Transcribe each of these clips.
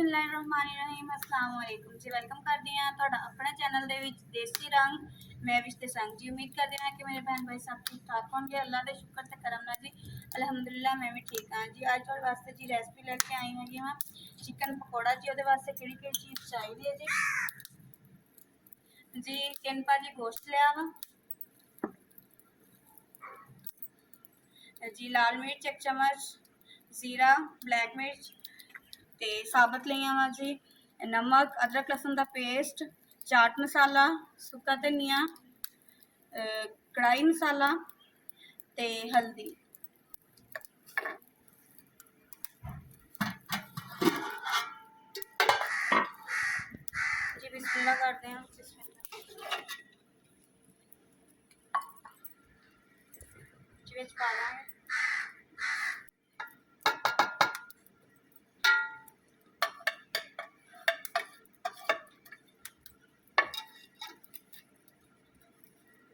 बिस्मिल्लाहिर्रहमानिर्रहीम अस्सलाम वालेकुम जी। वेलकम करदी हां तुहाडा अपने चैनल दे विच देसी रंग मैं विच ते संग जी। उम्मीद करदी हां कि मेरे बहन भाई सब ठीक ठाक होंगे। अल्लाह दे शुक्र ते करम नाल जी अलहमदुलिल्लाह मैं भी ठीक हाँ जी। अज तुहाडे वास्ते जी रेसिपी लेके आई हैगी हाँ चिकन पकौड़ा जी। उहदे वास्ते केड़ी चीज़ चाहिए है जी 3 भाजी गोश्त लिया वा जी, लाल मिर्च 1 चम्मच, जीरा ब्लैक मिर्च ते साबत लिया वा जी, नमक अदरक लहसुन का पेस्ट, चाट मसाला, सुक्का धनिया, कढ़ाई मसाला ते हल्दी। जी बिस्मिल्लाह करते हैं। जी विच पा देंगे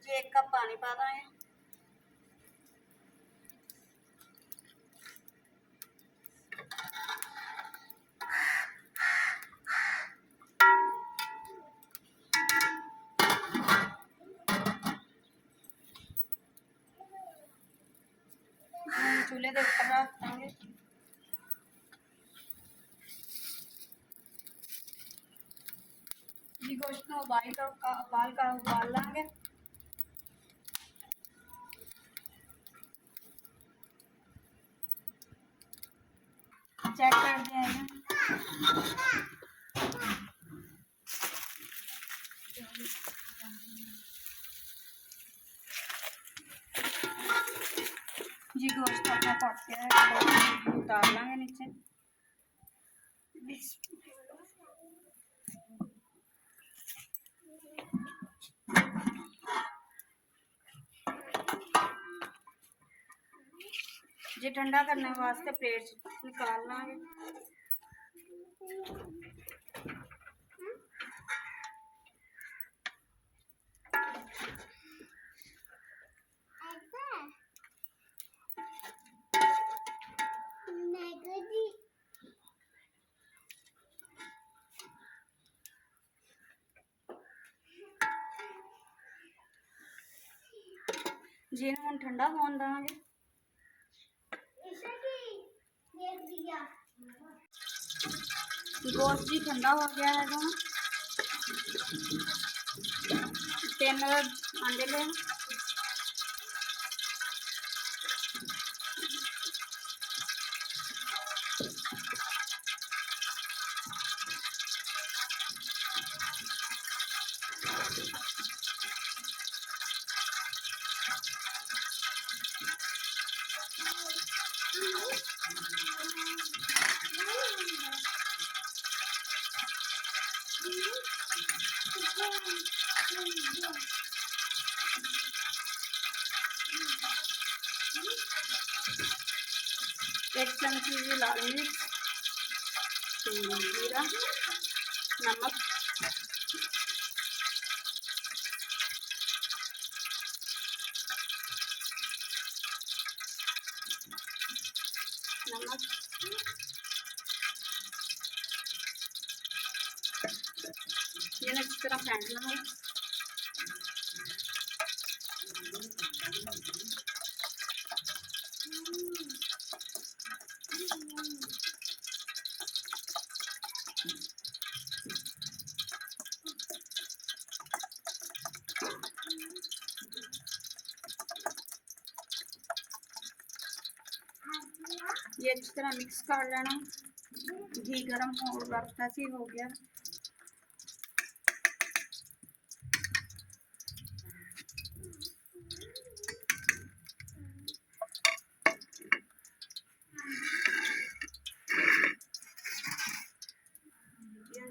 जी 1 कप पानी पा देंगे। चूल्हे के ऊपर रख देंगे। जी गोश्त को उबाल लेंगे। चेक कर दिया जी गोश्त अपना पक गया है, उतार लेंगे नीचे। जी ठंडा करने वास्ते प्लेट निकाल लेंगे। जी हम ठंडा होने देंगे। गोश्त जी ठंडा हो गया है। 3 अंडे ले एक चमची लाल मिर्च, जीरा, नमक, ये अच्छी तरह फेंटना है। ये अच्छी तरह मिक्स कर लेना। घी गर्म हो वक्त ही हो गया।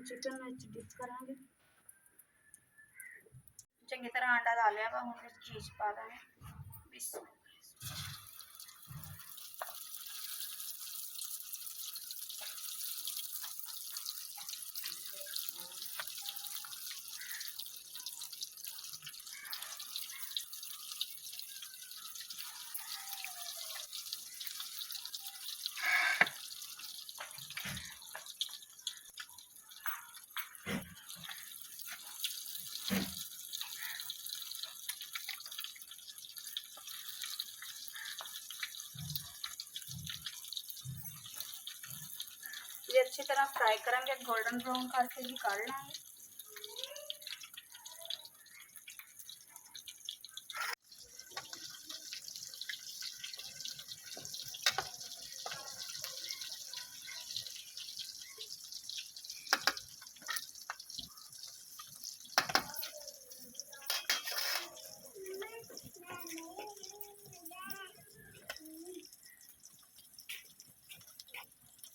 चिकन डिप करांगे। चंगी तरह आंडा डालिया वा हम चीज पा देंगे। अच्छी तरह फ्राई करांगे, गोल्डन ब्राउन करके जी काढ़ लांगे।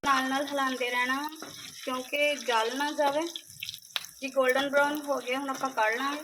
नाल नाल हिलाते रहना क्योंकि गल ना जाए जी। गोल्डन ब्राउन हो गया, हुण आपां कढ़ लांगे।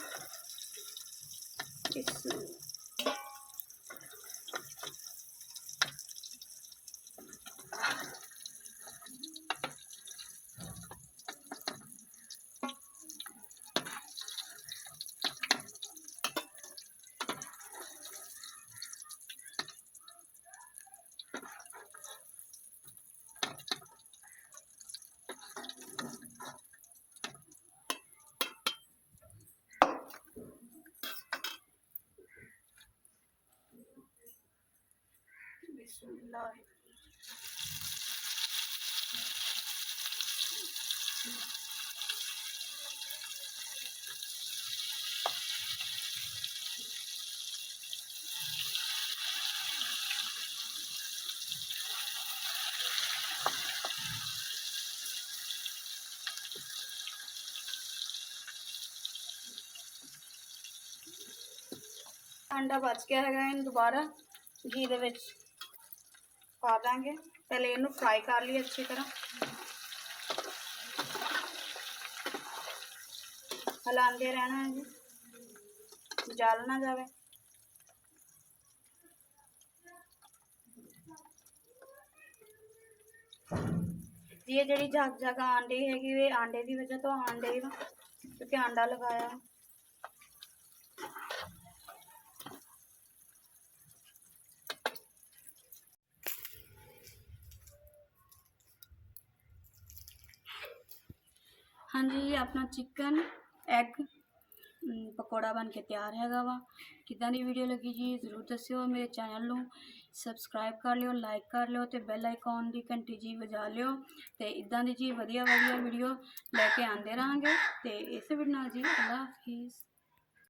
बिस्मिल्लाह। अंडा बच गया है, इन दोबारा घी दे विच पा देंगे। पहले इनू फ्राई कर लिए अच्छी तरह, हिलाते रहना है जी, जल ना जाए। ये जी झग झग आंडी हैगी वे आंडे की वजह तो आंडे क्योंकि आंडा लगाया। हाँ जी, अपना चिकन एग पकौड़ा बन के तैयार हैगा वा। किदां दी वीडियो लगी जी जरूर दस्सिओ। मेरे चैनल नूं सबसक्राइब कर लिओ, लाइक कर लिओ ते बैल आइकॉन दी घंटी जी वजा लिओ। ते इदां दी जी वधिया वीडियो लैके आंदे रहांगे। ते इस वीडियो नाल जी अल्लाह हाफिज़।